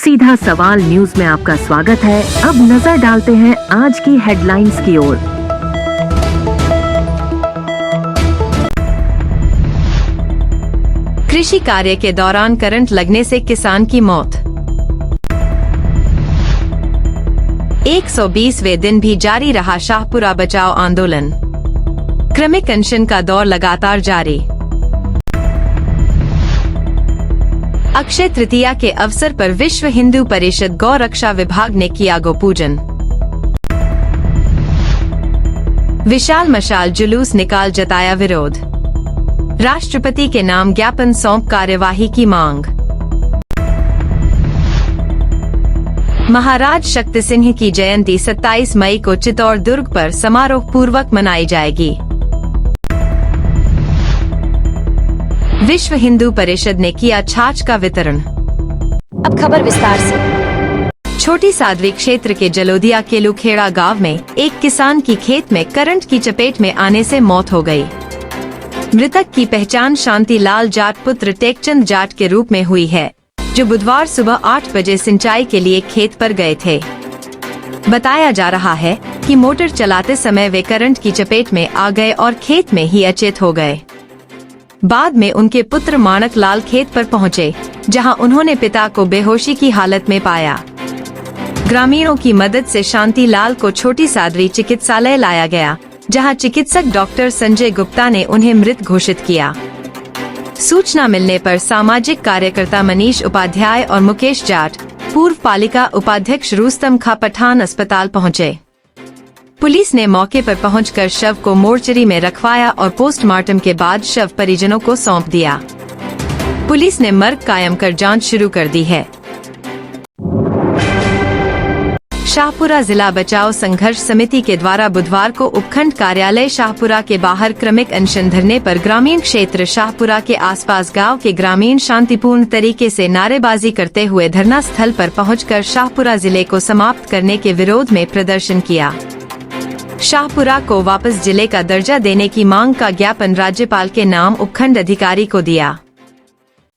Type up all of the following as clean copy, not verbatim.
सीधा सवाल न्यूज में आपका स्वागत है। अब नजर डालते हैं आज की हेडलाइंस की ओर। कृषि कार्य के दौरान करंट लगने से किसान की मौत। 120वें दिन भी जारी रहा शाहपुरा बचाओ आंदोलन। क्रमिक अनशन का दौर लगातार जारी। अक्षय तृतीया के अवसर पर विश्व हिंदू परिषद गौ रक्षा विभाग ने किया गोपूजन। विशाल मशाल जुलूस निकाल जताया विरोध। राष्ट्रपति के नाम ज्ञापन सौंप कार्यवाही की मांग। महाराज शक्ति सिंह की जयंती 27 मई को चित्तौड़ दुर्ग पर समारोह पूर्वक मनाई जाएगी। विश्व हिंदू परिषद ने किया छाछ का वितरण। अब खबर विस्तार से। छोटी सादरी क्षेत्र के जलोदिया केलुखेड़ा गांव में एक किसान की खेत में करंट की चपेट में आने से मौत हो गई। मृतक की पहचान शांति लाल जाट पुत्र टेकचंद जाट के रूप में हुई है, जो बुधवार सुबह 8 बजे सिंचाई के लिए खेत पर गए थे। बताया जा रहा है कि मोटर चलाते समय वे करंट की चपेट में आ गए और खेत में ही अचेत हो गए। बाद में उनके पुत्र माणक लाल खेत पर पहुंचे, जहां उन्होंने पिता को बेहोशी की हालत में पाया। ग्रामीणों की मदद से शांति लाल को छोटी सादरी चिकित्सालय लाया गया, जहां चिकित्सक डॉक्टर संजय गुप्ता ने उन्हें मृत घोषित किया। सूचना मिलने पर सामाजिक कार्यकर्ता मनीष उपाध्याय और मुकेश जाट, पूर्व पालिका उपाध्यक्ष रुस्तम खां पठान अस्पताल पहुंचे। पुलिस ने मौके पर पहुंचकर शव को मोर्चरी में रखवाया और पोस्टमार्टम के बाद शव परिजनों को सौंप दिया। पुलिस ने मर्ग कायम कर जांच शुरू कर दी है। शाहपुरा जिला बचाओ संघर्ष समिति के द्वारा बुधवार को उपखंड कार्यालय शाहपुरा के बाहर क्रमिक अनशन धरने पर ग्रामीण क्षेत्र शाहपुरा के आसपास गांव के ग्रामीण शांतिपूर्ण तरीके से नारेबाजी करते हुए धरना स्थल पर पहुंचकर शाहपुरा जिले को समाप्त करने के विरोध में प्रदर्शन किया। शाहपुरा को वापस जिले का दर्जा देने की मांग का ज्ञापन राज्यपाल के नाम उपखंड अधिकारी को दिया।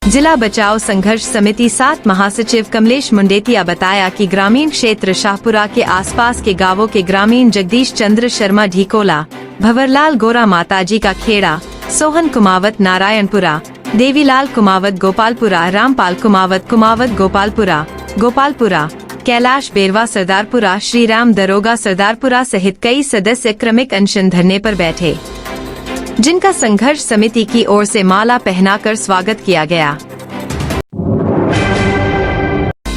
जिला बचाओ संघर्ष समिति 7 महासचिव कमलेश मुंडेतिया बताया कि ग्रामीण क्षेत्र शाहपुरा के आसपास के गांवों के ग्रामीण जगदीश चंद्र शर्मा ढीकोला, भंवरलाल गोरा माताजी का खेड़ा, सोहन कुमावत नारायणपुरा, देवीलाल कुमावत गोपालपुरा, रामपाल कुमावत गोपालपुरा, कैलाश बेरवा सरदारपुरा, श्रीराम दरोगा सरदारपुरा सहित कई सदस्य क्रमिक अनशन धरने पर बैठे, जिनका संघर्ष समिति की ओर से माला पहनाकर स्वागत किया गया।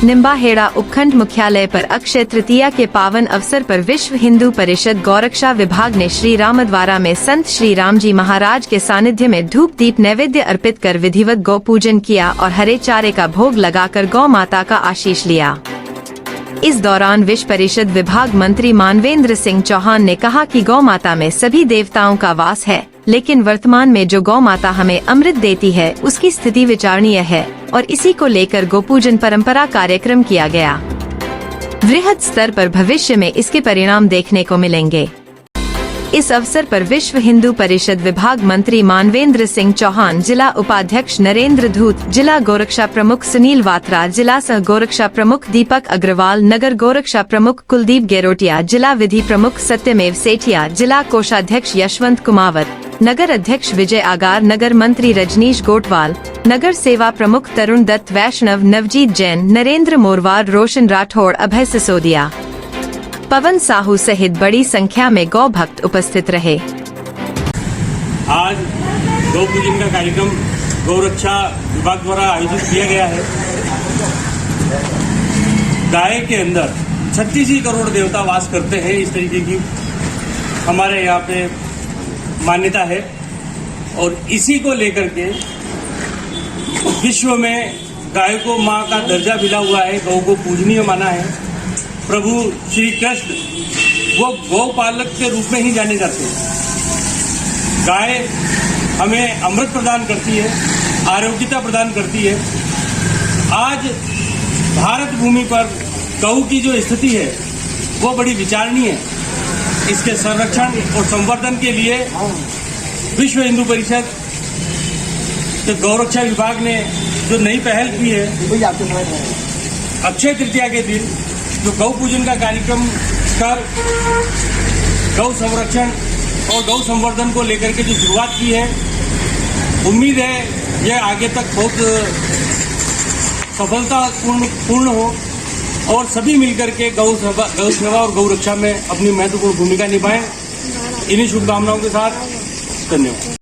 निम्बाहेड़ा उपखंड मुख्यालय पर अक्षय तृतीया के पावन अवसर पर विश्व हिंदू परिषद गौरक्षा विभाग ने श्री रामद्वारा में संत श्री राम जी महाराज के सानिध्य में धूप दीप नैवेद्य अर्पित कर विधिवत गौ पूजन किया और हरे चारे का भोग लगाकर गौ माता का आशीष लिया। इस दौरान विश्व परिषद विभाग मंत्री मानवेंद्र सिंह चौहान ने कहा कि गौ माता में सभी देवताओं का वास है, लेकिन वर्तमान में जो गौ माता हमें अमृत देती है उसकी स्थिति विचारणीय है और इसी को लेकर गोपूजन परंपरा कार्यक्रम किया गया। वृहद स्तर पर भविष्य में इसके परिणाम देखने को मिलेंगे। इस अवसर पर विश्व हिंदू परिषद विभाग मंत्री मानवेंद्र सिंह चौहान, जिला उपाध्यक्ष नरेंद्र धूत, जिला गोरक्षा प्रमुख सुनील वात्रा, जिला सह गोरक्षा प्रमुख दीपक अग्रवाल, नगर गोरक्षा प्रमुख कुलदीप गेरोटिया, जिला विधि प्रमुख सत्यमेव सेठिया, जिला कोषाध्यक्ष यशवंत कुमावत, नगर अध्यक्ष विजय आगार, नगर मंत्री रजनीश गोटवाल, नगर सेवा प्रमुख तरुण दत्त वैष्णव, नवजीत जैन, नरेंद्र मोरवार, रोशन राठौड़, अभय सिसोदिया, पवन साहू सहित बड़ी संख्या में गौ भक्त उपस्थित रहे। आज गौ पूजन का कार्यक्रम गौरक्षा विभाग द्वारा आयोजित किया गया है। गाय के अंदर 36 करोड़ देवता वास करते हैं, इस तरीके की हमारे यहाँ पे मान्यता है और इसी को लेकर के विश्व में गाय को माँ का दर्जा मिला हुआ है, गौ को पूजनीय माना है। प्रभु श्री कृष्ण वो गौपालक के रूप में ही जाने जाते हैं। गाय हमें अमृत प्रदान करती है, आरोग्यता प्रदान करती है। आज भारत भूमि पर गौ की जो स्थिति है वो बड़ी विचारणीय है। इसके संरक्षण और संवर्धन के लिए विश्व हिंदू परिषद के गौरक्षा विभाग ने जो नई पहल की है अक्षय तृतीया के दिन जो गौ पूजन का कार्यक्रम कर गौ संरक्षण और गौ संवर्धन को लेकर के जो शुरुआत की है, उम्मीद है यह आगे तक बहुत सफलतापूर्ण हो और सभी मिलकर के गौ सेवा और गौ रक्षा में अपनी महत्वपूर्ण भूमिका निभाएं। इन्हीं शुभकामनाओं के साथ धन्यवाद।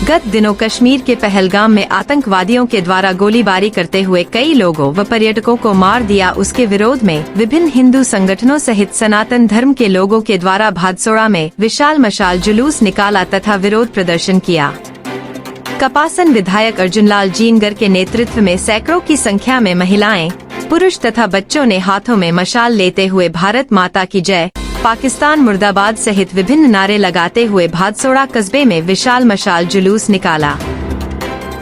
गत दिनों कश्मीर के पहलगाम में आतंकवादियों के द्वारा गोलीबारी करते हुए कई लोगों व पर्यटकों को मार दिया, उसके विरोध में विभिन्न हिंदू संगठनों सहित सनातन धर्म के लोगों के द्वारा भादसोड़ा में विशाल मशाल जुलूस निकाला तथा विरोध प्रदर्शन किया। कपासन विधायक अर्जुनलाल जीनगर के नेतृत्व में सैकड़ों की संख्या में महिलाएं, पुरुष तथा बच्चों ने हाथों में मशाल लेते हुए भारत माता की जय, पाकिस्तान मुर्दाबाद सहित विभिन्न नारे लगाते हुए भादसोड़ा कस्बे में विशाल मशाल जुलूस निकाला।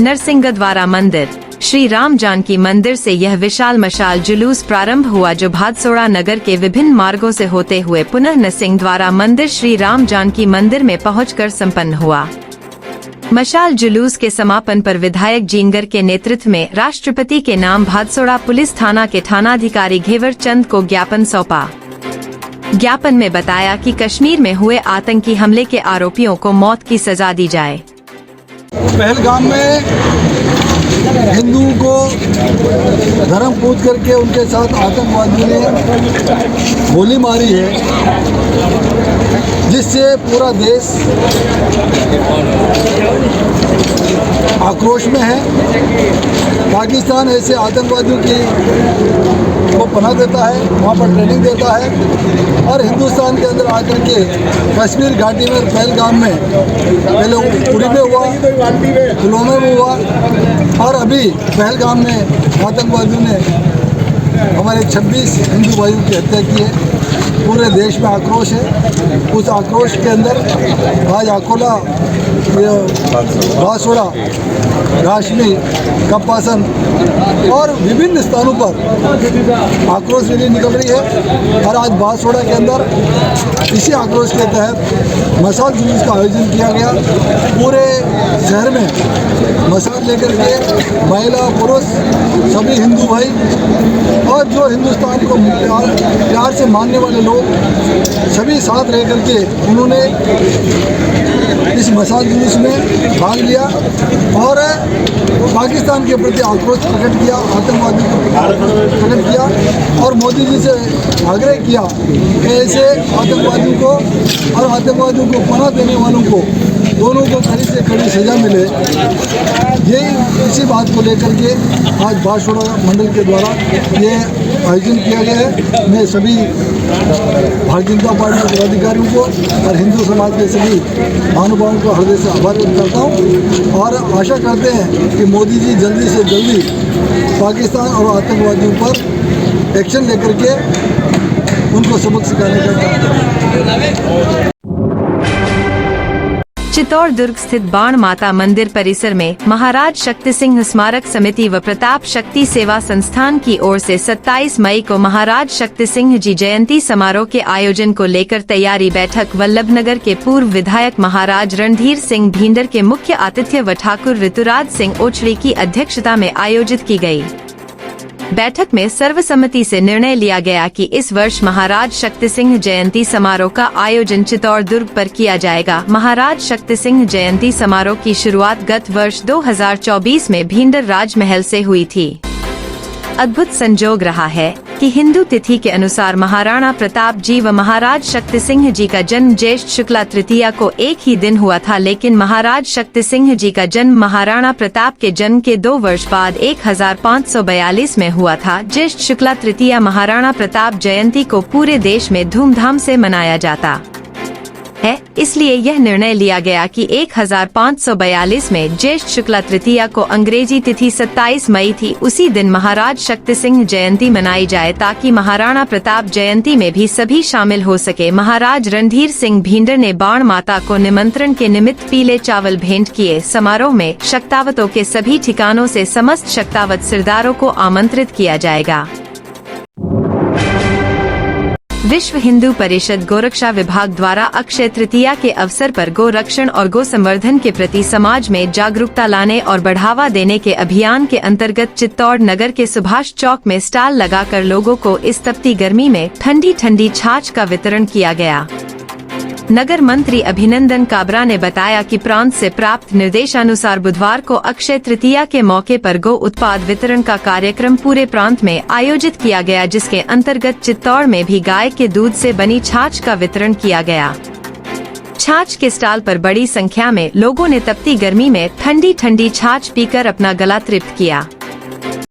नरसिंहगढ़ मंदिर, श्री राम जानकी मंदिर से यह विशाल मशाल जुलूस प्रारंभ हुआ, जो भादसोड़ा नगर के विभिन्न मार्गों से होते हुए पुनः नरसिंहगढ़ मंदिर श्री राम जानकी मंदिर में पहुंचकर संपन्न हुआ। मशाल जुलूस के समापन पर विधायक जीनगर के नेतृत्व में राष्ट्रपति के नाम भादसोड़ा पुलिस थाना के थानाधिकारी घेवर चंद को ज्ञापन सौंपा। ज्ञापन में बताया कि कश्मीर में हुए आतंकी हमले के आरोपियों को मौत की सजा दी जाए। पहलगाम में हिंदुओं को धर्म पूछ करके उनके साथ आतंकवादियों ने गोली मारी है, जिससे पूरा देश आक्रोश में है। पाकिस्तान ऐसे आतंकवादियों को पनाह देता है, वहाँ पर ट्रेनिंग देता है और हिंदुस्तान के अंदर आकर के कश्मीर घाटी में पहलगाम में पहले उड़ी में हुआ, पुलवामा में हुआ और अभी पहलगाम में आतंकवादियों ने हमारे 26 हिंदू भाइयों की हत्या की है। पूरे देश में आक्रोश है। उस आक्रोश के अंदर आज अकोला, भादसोड़ा, घाशमी, कपासन और विभिन्न स्थानों पर आक्रोश रैली निकल रही है और आज भादसोड़ा के अंदर इसी आक्रोश के तहत मशाल जुलूस का आयोजन किया गया। पूरे शहर में मशाल लेकर के महिला, पुरुष, सभी हिंदू भाई और जो हिंदुस्तान को प्यार से मानने वाले लोग सभी साथ रह करके उन्होंने इस मशाल जुलूस में भाग लिया और पाकिस्तान के प्रति आक्रोश प्रकट किया, आतंकवादियों को प्रकट किया और मोदी जी से आग्रह किया कि ऐसे आतंकवादियों को और आतंकवादियों को पनाह देने वालों को दोनों को कड़ी से कड़ी सजा मिले। यही इसी बात को लेकर के आज भादसोड़ा मंडल के द्वारा ये आयोजन किया गया है। मैं सभी भारतीय जनता पार्टी के पदाधिकारियों को और हिंदू समाज के सभी महानुभावों को हृदय से आभार व्यक्त करता हूँ और आशा करते हैं कि मोदी जी जल्दी से जल्दी पाकिस्तान और आतंकवादियों पर एक्शन लेकर के उनको सबक सिखाने का काम करें। चित्तौड़दुर्ग स्थित बाण माता मंदिर परिसर में महाराज शक्ति सिंह स्मारक समिति व प्रताप शक्ति सेवा संस्थान की ओर से 27 मई को महाराज शक्ति सिंह जी जयंती समारोह के आयोजन को लेकर तैयारी बैठक वल्लभनगर के पूर्व विधायक महाराज रणधीर सिंह भींडर के मुख्य आतिथ्य व ठाकुर ऋतुराज सिंह ओछड़ी की अध्यक्षता में आयोजित की गई। बैठक में सर्वसम्मति से निर्णय लिया गया कि इस वर्ष महाराज शक्ति सिंह जयंती समारोह का आयोजन चित्तौड़दुर्ग पर किया जाएगा। महाराज शक्ति सिंह जयंती समारोह की शुरुआत गत वर्ष 2024 में भींडर राजमहल से हुई थी। अद्भुत संजोग रहा है कि हिंदू तिथि के अनुसार महाराणा प्रताप जी व महाराज शक्ति सिंह जी का जन्म ज्येष्ठ शुक्ला तृतीया को एक ही दिन हुआ था, लेकिन महाराज शक्ति सिंह जी का जन्म महाराणा प्रताप के जन्म के 2 वर्ष बाद 1542 में हुआ था। ज्येष्ठ शुक्ला तृतीया महाराणा प्रताप जयंती को पूरे देश में धूमधाम से मनाया जाता है, इसलिए यह निर्णय लिया गया कि 1542 में ज्येष्ठ शुक्ला तृतीया को अंग्रेजी तिथि 27 मई थी, उसी दिन महाराज शक्ति सिंह जयंती मनाई जाए ताकि महाराणा प्रताप जयंती में भी सभी शामिल हो सके। महाराज रणधीर सिंह भींडर ने बाण माता को निमंत्रण के निमित्त पीले चावल भेंट किए। समारोह में शक्तावतों के सभी ठिकानों से समस्त शक्तावत सिरदारों को आमंत्रित किया जाएगा। विश्व हिंदू परिषद गोरक्षा विभाग द्वारा अक्षय तृतीया के अवसर पर गो रक्षण और गो संवर्धन के प्रति समाज में जागरूकता लाने और बढ़ावा देने के अभियान के अंतर्गत चित्तौड़ नगर के सुभाष चौक में स्टॉल लगाकर लोगों को इस तपती गर्मी में ठंडी ठंडी छाछ का वितरण किया गया। नगर मंत्री अभिनंदन काबरा ने बताया कि प्रांत से प्राप्त निर्देशानुसार बुधवार को अक्षय तृतीया के मौके पर गो उत्पाद वितरण का कार्यक्रम पूरे प्रांत में आयोजित किया गया, जिसके अंतर्गत चित्तौड़ में भी गाय के दूध से बनी छाछ का वितरण किया गया। छाछ के स्टॉल पर बड़ी संख्या में लोगों ने तपती गर्मी में ठंडी ठंडी छाछ पीकर अपना गला तृप्त किया।